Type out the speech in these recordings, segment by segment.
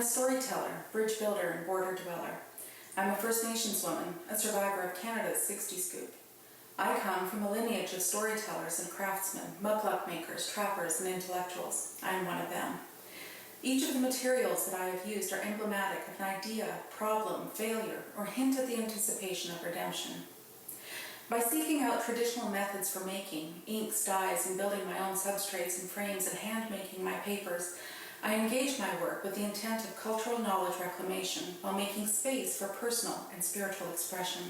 a storyteller, bridge builder, and border dweller. I'm a First Nations woman, a survivor of Canada's 60 Scoop. I come from a lineage of storytellers and craftsmen, mukluk makers, trappers, and intellectuals. I am one of them. Each of the materials that I have used are emblematic of an idea, problem, failure, or hint at the anticipation of redemption. By seeking out traditional methods for making, inks, dyes, and building my own substrates and frames and hand-making my papers, I engage my work with the intent of cultural knowledge reclamation while making space for personal and spiritual expression.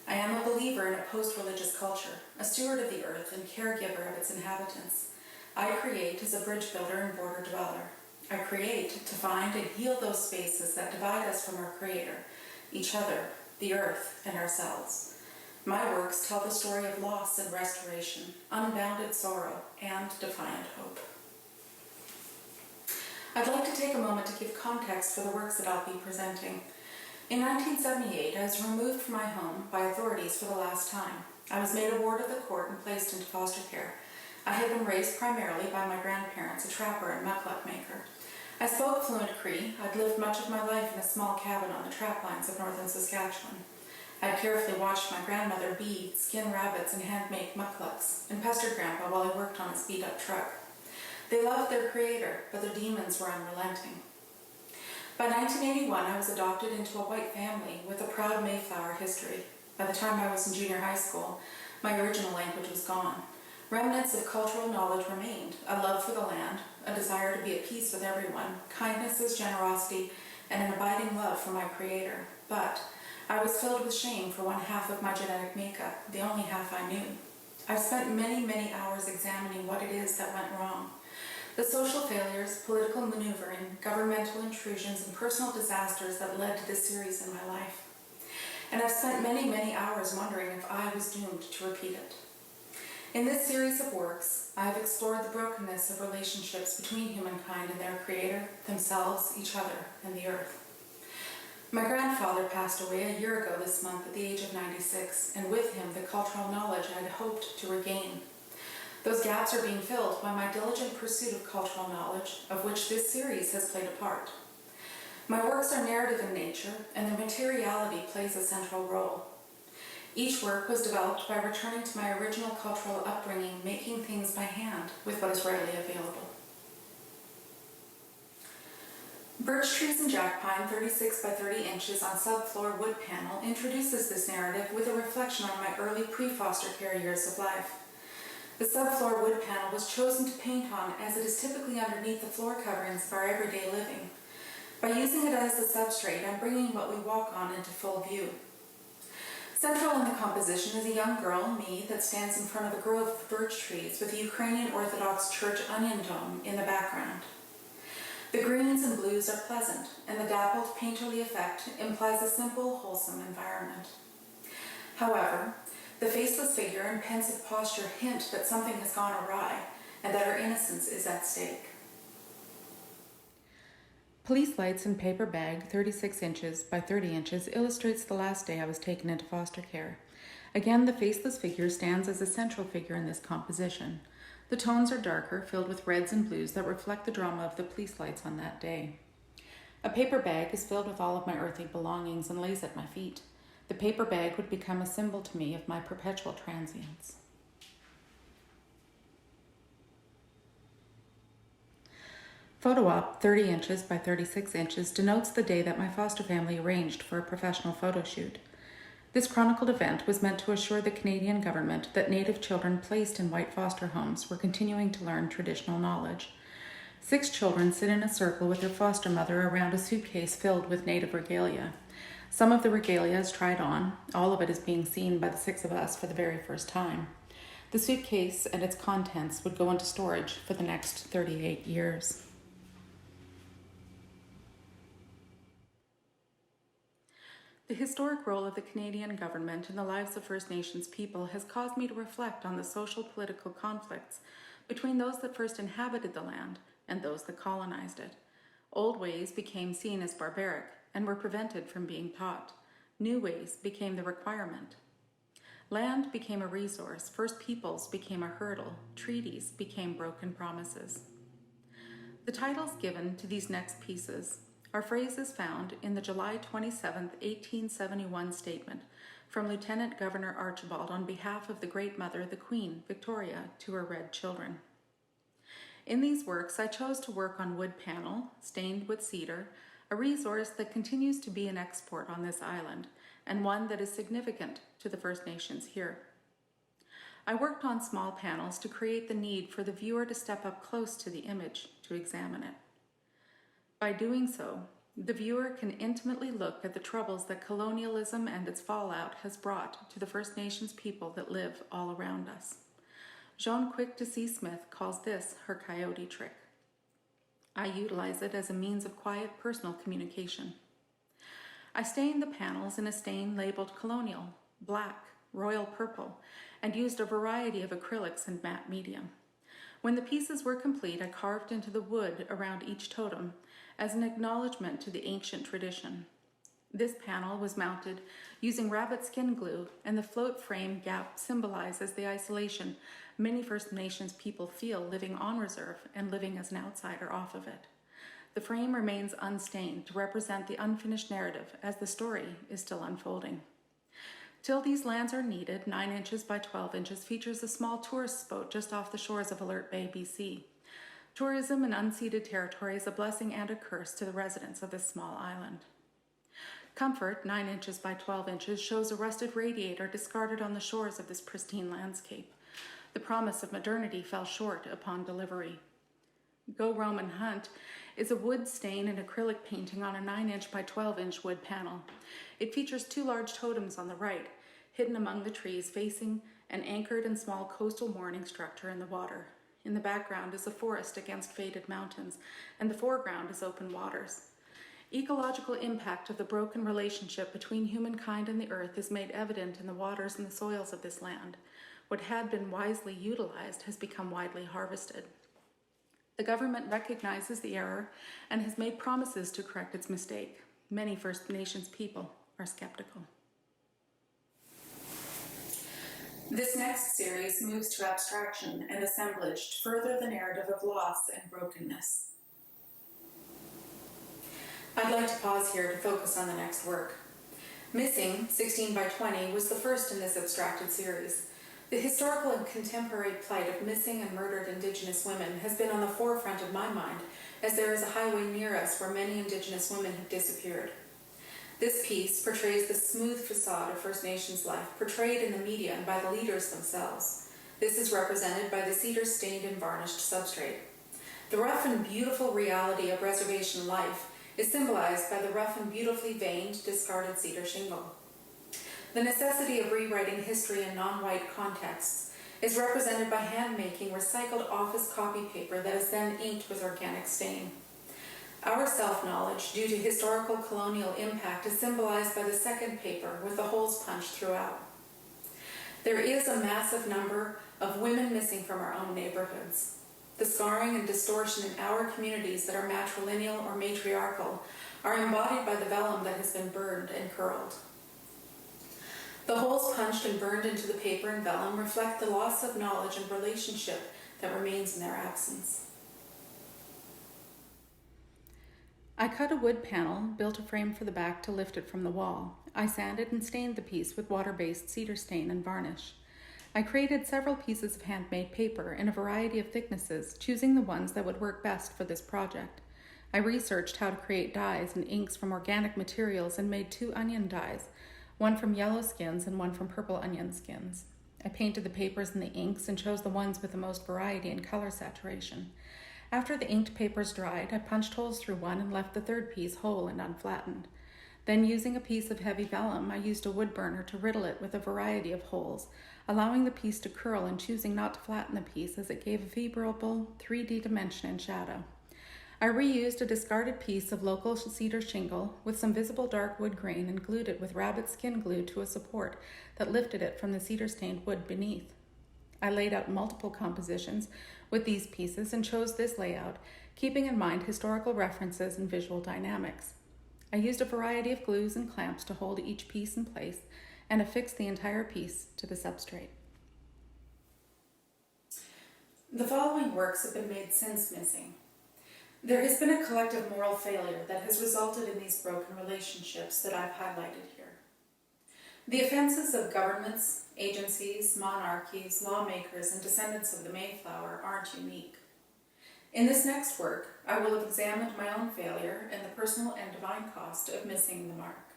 I am a believer in a post-religious culture, a steward of the earth and caregiver of its inhabitants. I create as a bridge builder and border dweller. I create to find and heal those spaces that divide us from our Creator, each other, the earth, and ourselves. My works tell the story of loss and restoration, unbounded sorrow, and defiant hope. I'd like to take a moment to give context for the works that I'll be presenting. In 1978, I was removed from my home by authorities for the last time. I was made a ward of the court and placed into foster care. I had been raised primarily by my grandparents, a trapper and mukluk maker. I spoke fluent Cree. I'd lived much of my life in a small cabin on the traplines of northern Saskatchewan. I'd carefully watched my grandmother bead, skin rabbits, and hand-make mukluks, and pestered Grandpa while he worked on his beat-up truck. They loved their Creator, but their demons were unrelenting. By 1981, I was adopted into a white family with a proud Mayflower history. By the time I was in junior high school, my original language was gone. Remnants of cultural knowledge remained, a love for the land, a desire to be at peace with everyone, kindness, generosity, and an abiding love for my Creator. But I was filled with shame for one half of my genetic makeup, the only half I knew. I've spent many hours examining what it is that went wrong. The social failures, political maneuvering, governmental intrusions, and personal disasters that led to this series in my life. And I've spent many hours wondering if I was doomed to repeat it. In this series of works, I have explored the brokenness of relationships between humankind and their Creator, themselves, each other, and the earth. My grandfather passed away a year ago this month at the age of 96, and with him the cultural knowledge I had hoped to regain. Those gaps are being filled by my diligent pursuit of cultural knowledge, of which this series has played a part. My works are narrative in nature, and their materiality plays a central role. Each work was developed by returning to my original cultural upbringing, making things by hand with what is readily available. Birch Trees and Jack Pine 36 by 30 inches on subfloor wood panel introduces this narrative with a reflection on my early pre-foster care years of life. The subfloor wood panel was chosen to paint on as it is typically underneath the floor coverings of our everyday living. By using it as a substrate, I'm bringing what we walk on into full view. Central in the composition is a young girl, me, that stands in front of a grove of birch trees with the Ukrainian Orthodox Church onion dome in the background. The greens and blues are pleasant, and the dappled, painterly effect implies a simple, wholesome environment. However, the faceless figure and pensive posture hint that something has gone awry and that her innocence is at stake. Police Lights and Paper Bag 36 inches by 30 inches illustrates the last day I was taken into foster care. Again, the faceless figure stands as a central figure in this composition. The tones are darker, filled with reds and blues that reflect the drama of the police lights on that day. A paper bag is filled with all of my earthly belongings and lays at my feet. The paper bag would become a symbol to me of my perpetual transience. Photo op 30 inches by 36 inches denotes the day that my foster family arranged for a professional photo shoot. This chronicled event was meant to assure the Canadian government that Native children placed in white foster homes were continuing to learn traditional knowledge. 6 children sit in a circle with their foster mother around a suitcase filled with Native regalia. Some of the regalia is tried on, all of it is being seen by the 6 of us for the very first time. The suitcase and its contents would go into storage for the next 38 years. The historic role of the Canadian government in the lives of First Nations people has caused me to reflect on the social political conflicts between those that first inhabited the land and those that colonized it. Old ways became seen as barbaric and were prevented from being taught. New ways became the requirement. Land became a resource, First Peoples became a hurdle, treaties became broken promises. The titles given to these next pieces Our phrase is found in the July 27, 1871 statement from Lieutenant Governor Archibald on behalf of the Great Mother, the Queen, Victoria, to her red children. In these works, I chose to work on wood panel, stained with cedar, a resource that continues to be an export on this island, and one that is significant to the First Nations here. I worked on small panels to create the need for the viewer to step up close to the image to examine it. By doing so, the viewer can intimately look at the troubles that colonialism and its fallout has brought to the First Nations people that live all around us. Joan Quick-to-See Smith calls this her coyote trick. I utilize it as a means of quiet personal communication. I stained the panels in a stain labeled colonial, black, royal purple, and used a variety of acrylics and matte medium. When the pieces were complete, I carved into the wood around each totem as an acknowledgement to the ancient tradition. This panel was mounted using rabbit skin glue, and the float frame gap symbolizes the isolation many First Nations people feel living on reserve and living as an outsider off of it. The frame remains unstained to represent the unfinished narrative as the story is still unfolding. Till these lands are needed, 9 inches by 12 inches features a small tourist boat just off the shores of Alert Bay, BC. Tourism in unceded territory is a blessing and a curse to the residents of this small island. Comfort, 9 inches by 12 inches, shows a rusted radiator discarded on the shores of this pristine landscape. The promise of modernity fell short upon delivery. Go Roam and Hunt is a wood stain and acrylic painting on a 9-inch by 12-inch wood panel. It features 2 large totems on the right, hidden among the trees, facing an anchored and small coastal mooring structure in the water. In the background is a forest against faded mountains, and the foreground is open waters. Ecological impact of the broken relationship between humankind and the earth is made evident in the waters and the soils of this land. What had been wisely utilized has become widely harvested. The government recognizes the error and has made promises to correct its mistake. Many First Nations people are skeptical. This next series moves to abstraction and assemblage to further the narrative of loss and brokenness. I'd like to pause here to focus on the next work. Missing, 16 by 20, was the first in this abstracted series. The historical and contemporary plight of missing and murdered Indigenous women has been on the forefront of my mind, as there is a highway near us where many Indigenous women have disappeared. This piece portrays the smooth facade of First Nations life, portrayed in the media and by the leaders themselves. This is represented by the cedar-stained and varnished substrate. The rough and beautiful reality of reservation life is symbolized by the rough and beautifully veined, discarded cedar shingle. The necessity of rewriting history in non-white contexts is represented by hand-making recycled office copy paper that is then inked with organic stain. Our self-knowledge, due to historical colonial impact, is symbolized by the second paper with the holes punched throughout. There is a massive number of women missing from our own neighborhoods. The scarring and distortion in our communities that are matrilineal or matriarchal are embodied by the vellum that has been burned and curled. The holes punched and burned into the paper and vellum reflect the loss of knowledge and relationship that remains in their absence. I cut a wood panel, built a frame for the back to lift it from the wall. I sanded and stained the piece with water-based cedar stain and varnish. I created several pieces of handmade paper in a variety of thicknesses, choosing the ones that would work best for this project. I researched how to create dyes and inks from organic materials and made 2 onion dyes, one from yellow skins and one from purple onion skins. I painted the papers and the inks and chose the ones with the most variety and color saturation. After the inked papers dried, I punched holes through one and left the third piece whole and unflattened. Then, using a piece of heavy vellum, I used a wood burner to riddle it with a variety of holes, allowing the piece to curl and choosing not to flatten the piece as it gave a favorable 3D dimension and shadow. I reused a discarded piece of local cedar shingle with some visible dark wood grain and glued it with rabbit skin glue to a support that lifted it from the cedar-stained wood beneath. I laid out multiple compositions with these pieces and chose this layout, keeping in mind historical references and visual dynamics. I used a variety of glues and clamps to hold each piece in place and affixed the entire piece to the substrate. The following works have been made since Missing. There has been a collective moral failure that has resulted in these broken relationships that I've highlighted here. The offenses of governments, agencies, monarchies, lawmakers, and descendants of the Mayflower aren't unique. In this next work, I will have examined my own failure and the personal and divine cost of missing the mark.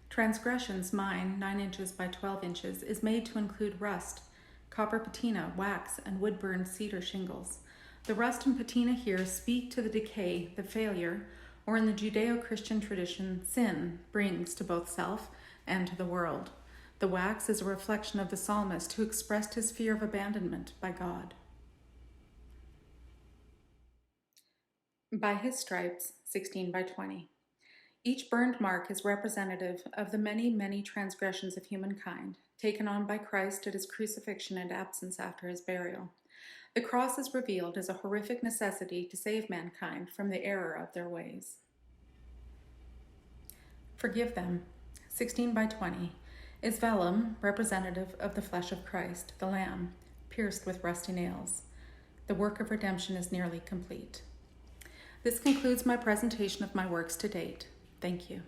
Transgressions, mine, 9 inches by 12 inches, is made to include rust, copper patina, wax, and wood-burned cedar shingles. The rust and patina here speak to the decay, the failure, or in the Judeo-Christian tradition, sin brings to both self and to the world. The wax is a reflection of the psalmist who expressed his fear of abandonment by God. By his stripes, 16 by 20. Each burned mark is representative of the many, many transgressions of humankind, taken on by Christ at his crucifixion and absence after his burial. The cross is revealed as a horrific necessity to save mankind from the error of their ways. Forgive them, 16 by 20, is vellum, representative of the flesh of Christ, the Lamb, pierced with rusty nails. The work of redemption is nearly complete. This concludes my presentation of my works to date. Thank you.